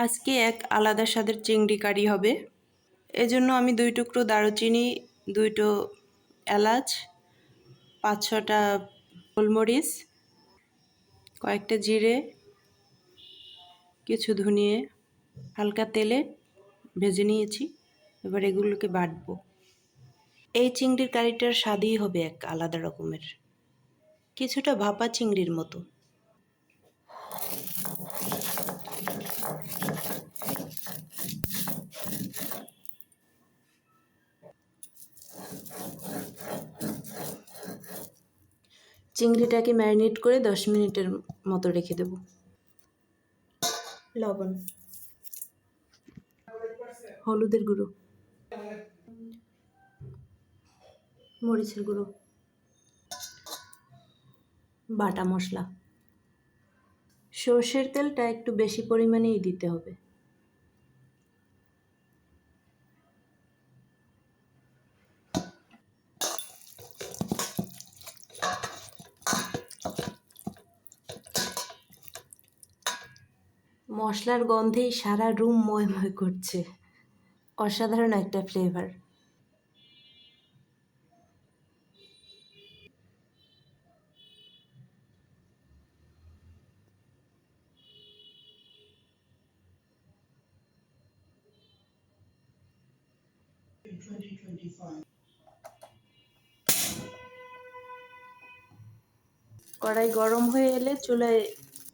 আজকে এক আলাদা স্বাদের চিংড়ি কারি হবে। এজন্য আমি 2 টুকরো দারুচিনি, 2টো এলাচ, 5-6টা গোলমরিচ, কয়েকটা জিরে, কিছু ধনিয়া হালকা তেলে ভেজে নিয়েছি। এবার এগুলোকে বাটবো। এই চিংড়ির কারিটার স্বাদই হবে এক আলাদা রকমের, কিছুটা ভাপা চিংড়ির মতো। চিংড়িটাকে ম্যারিনেট করে 10 মিনিটের মতো রেখে দেব। লবণ, হলুদের গুঁড়ো, মরিচের গুঁড়ো, বাটা মশলা। সর্ষের তেলটা একটু বেশি পরিমাণেই দিতে হবে। মশলার গন্ধেই সারা রুম ময়ময় করছে। অসাধারণ একটা ফ্লেভার। কড়াই গরম হয়ে এলে চুলায়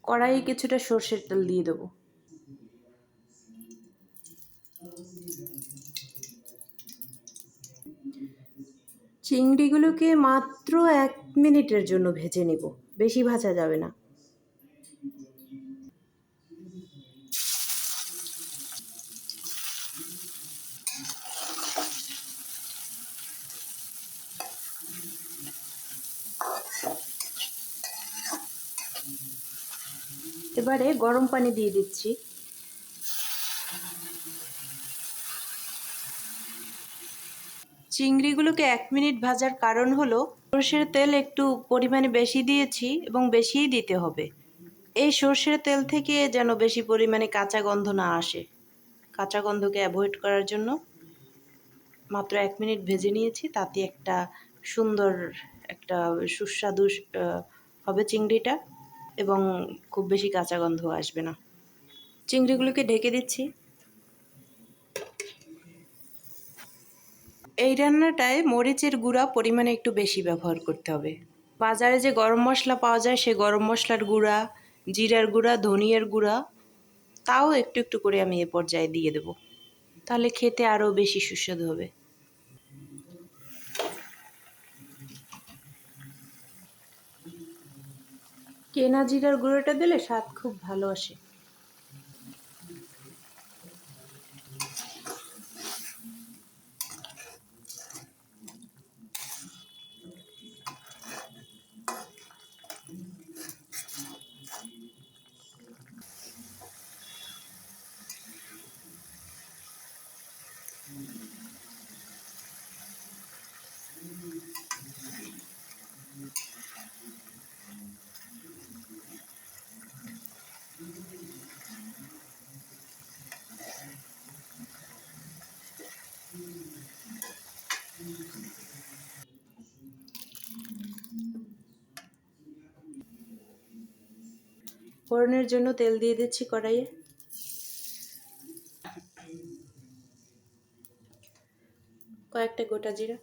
কড়াইয়ে কিছুটা সর্ষের তেল দিয়ে দেবো। চিংড়িগুলোকে মাত্র 1 মিনিটের জন্য ভেজে নেব, বেশি ভাজা যাবে না। এবারে গরম পানি দিয়ে দিচ্ছি। চিংড়িগুলোকে 1 মিনিট ভাজার কারণ হলো সর্ষের তেল একটু পরিমাণে বেশি দিয়েছি এবং বেশিই দিতে হবে। এই সর্ষের তেল থেকে যেন বেশি পরিমাণে কাঁচা গন্ধ না আসে। কাঁচা গন্ধকে অ্যাভয়েড করার জন্য মাত্র 1 মিনিট ভেজে নিয়েছি। তাতে সুন্দর একটা সুস্বাদু হবে চিংড়িটা এবং খুব বেশি কাঁচা গন্ধ আসবে না। চিংড়িগুলোকে ঢেকে দিচ্ছি। এই রান্নাটায় মরিচের গুঁড়া পরিমাণে একটু বেশি ব্যবহার করতে হবে। বাজারে যে গরম মশলা পাওয়া যায় সে গরম মশলার গুঁড়া, জিরার গুঁড়া, ধনিয়ার গুঁড়া তাও একটু একটু করে আমি এ পর্যায়ে দিয়ে দেব। তাহলে খেতে আরও বেশি সুস্বাদু হবে। কেনা জিরার গুঁড়োটা দিলে স্বাদ খুব ভালো আসে। ফোড়নের জন্য তেল দিয়ে দিচ্ছি কড়াইয়ে। কয়েকটা গোটা জিরা,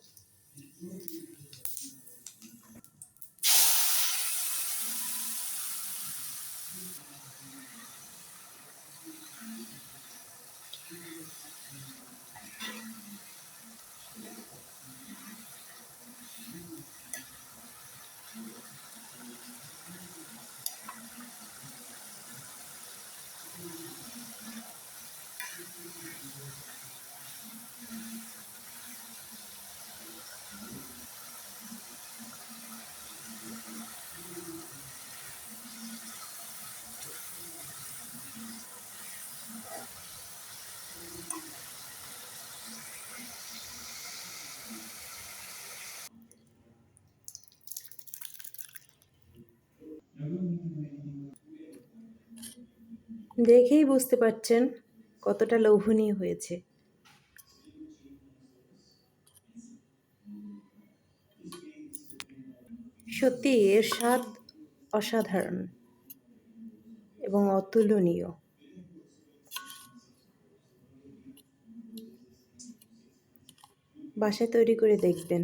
দেখেই বুঝতে পারছেন কতটা লোভনীয় হয়েছে। সত্যি এর স্বাদ অসাধারণ এবং অতুলনীয়। বাসায় তৈরি করে দেখবেন।